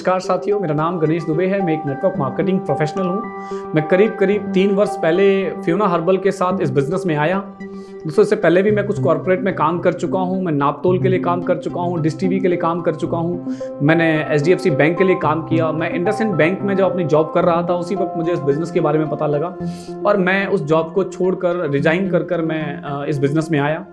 नमस्कार साथियों, मेरा नाम गणेश दुबे है। मैं एक नेटवर्क मार्केटिंग प्रोफेशनल हूँ। मैं करीब 3 वर्ष पहले फ्योना हर्बल के साथ इस बिज़नेस में आया। दोस्तों, इससे पहले भी मैं कुछ कॉर्पोरेट में काम कर चुका हूँ। मैं नापतोल के लिए काम कर चुका हूँ, डिश टीवी के लिए काम कर चुका हूँ। मैंने एचडीएफसी बैंक के लिए काम किया। मैं इंडसइंड बैंक में जब अपनी जॉब कर रहा था, उसी वक्त मुझे इस बिज़नेस के बारे में पता लगा और मैं उस जॉब को छोड़कर रिजाइन कर मैं इस बिज़नेस में आया।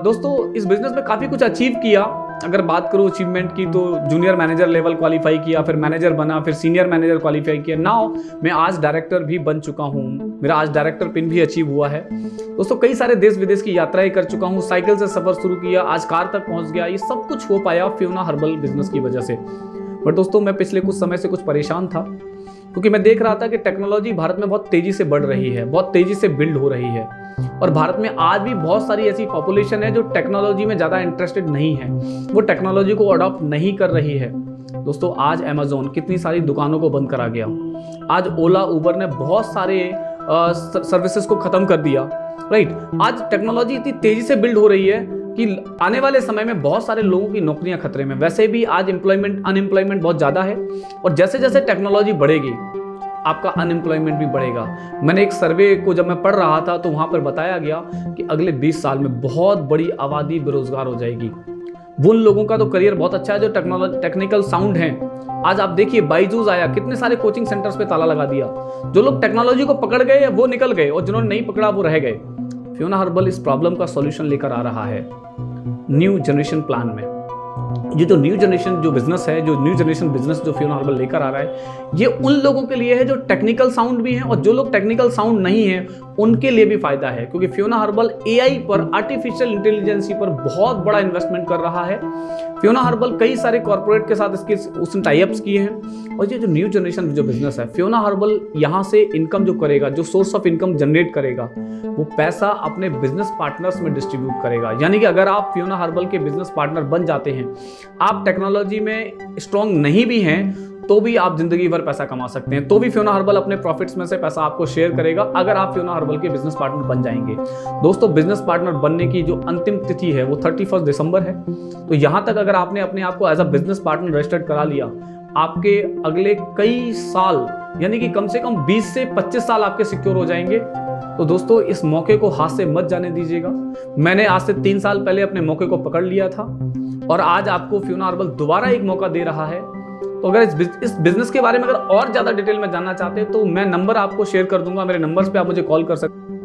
दोस्तों, इस बिज़नेस में काफ़ी कुछ अचीव किया। अगर बात करूँ अचीवमेंट की, तो जूनियर मैनेजर लेवल क्वालिफाई किया, फिर मैनेजर बना, फिर सीनियर मैनेजर क्वालिफाई किया। नाउ मैं आज डायरेक्टर भी बन चुका हूँ। मेरा आज डायरेक्टर पिन भी अचीव हुआ है। दोस्तों, कई सारे देश विदेश की यात्राएं कर चुका हूँ। साइकिल से सफ़र शुरू किया, आज कार तक पहुँच गया। ये सब कुछ हो पाया फ्योना हर्बल बिजनेस की वजह से। बट दोस्तों, मैं पिछले कुछ समय से कुछ परेशान था, क्योंकि मैं देख रहा था कि टेक्नोलॉजी भारत में बहुत तेज़ी से बढ़ रही है, बहुत तेज़ी से बिल्ड हो रही है। और भारत में आज भी बहुत सारी ऐसी पॉपुलेशन है जो टेक्नोलॉजी में ज़्यादा इंटरेस्टेड नहीं है, वो टेक्नोलॉजी को अडॉप्ट नहीं कर रही है। दोस्तों, आज अमेज़ॉन कितनी सारी दुकानों को बंद करा गया। आज ओला उबर ने बहुत सारे सर्विसेज को ख़त्म कर दिया। राइट, आज टेक्नोलॉजी इतनी तेज़ी से बिल्ड हो रही है कि आने वाले समय में बहुत सारे लोगों की नौकरियां खतरे में। वैसे भी आज अनएम्प्लॉयमेंट बहुत ज़्यादा है, और जैसे जैसे टेक्नोलॉजी बढ़ेगी आपका अनएम्प्लॉयमेंट भी बढ़ेगा। मैंने एक सर्वे को जब मैं पढ़ रहा था, तो वहाँ पर बताया गया कि अगले 20 साल में बहुत बड़ी आबादी बेरोजगार हो जाएगी। उन लोगों का तो करियर बहुत अच्छा है जो टेक्निकल साउंड हैं। आज आप देखिए, बाइजूस आया, कितने सारे कोचिंग सेंटर्स पे ताला लगा दिया। जो लोग टेक्नोलॉजी को पकड़ गए वो निकल गए, और जिन्होंने नहीं पकड़ा वो रह गए। फ्योना हर्बल इस प्रॉब्लम का सॉल्यूशन लेकर आ रहा है न्यू जनरेशन प्लान में। ये जो न्यू जनरेशन जो बिजनेस है, जो न्यू जनरेशन बिजनेस जो फ्योना हर्बल लेकर आ रहा है, ये उन लोगों के लिए है जो टेक्निकल साउंड भी हैं, और जो लोग टेक्निकल साउंड नहीं हैं उनके लिए भी फायदा है। क्योंकि फ्योना हर्बल एआई पर, आर्टिफिशियल इंटेलिजेंसी पर बहुत बड़ा इन्वेस्टमेंट कर रहा है। फ्योना हर्बल कई सारे कॉर्पोरेट के साथ उसने टाई अप्स किए हैं। और ये जो न्यू जनरेशन जो बिजनेस है, फ्योना हर्बल यहाँ से इनकम जो करेगा, जो सोर्स ऑफ इनकम जनरेट करेगा, वो पैसा अपने बिजनेस पार्टनर्स में डिस्ट्रीब्यूट करेगा। यानी कि अगर आप फ्योना हर्बल के बिजनेस पार्टनर बन जाते हैं, आप टेक्नोलॉजी में स्ट्रॉन्ग नहीं भी हैं, तो भी आप जिंदगी भर पैसा कमा सकते हैं। तो भी फ्योना हर्बल अपने प्रॉफिट्स में से पैसा आपको शेयर करेगा, अगर आप फ्योना हर्बल के बिजनेस पार्टनर बन जाएंगे। दोस्तों, बिजनेस पार्टनर बनने की जो अंतिम तिथि है वो 31 दिसंबर है। तो यहां तक अगर आपने अपने आप को as a business partner registered करा लिया, आपके अगले कई साल, यानी कि कम से कम 20 से 25 साल आपके सिक्योर हो जाएंगे। तो दोस्तों, इस मौके को हाथ से मत जाने दीजिएगा। मैंने आज से 3 साल पहले अपने मौके को पकड़ लिया था, और आज आपको फ्योना हर्बल दोबारा एक मौका दे रहा है। तो अगर इस बिजनेस के बारे में अगर और ज़्यादा डिटेल में जानना चाहते हैं, तो मैं नंबर आपको शेयर कर दूंगा। मेरे नंबर्स पे आप मुझे कॉल कर सकते हैं।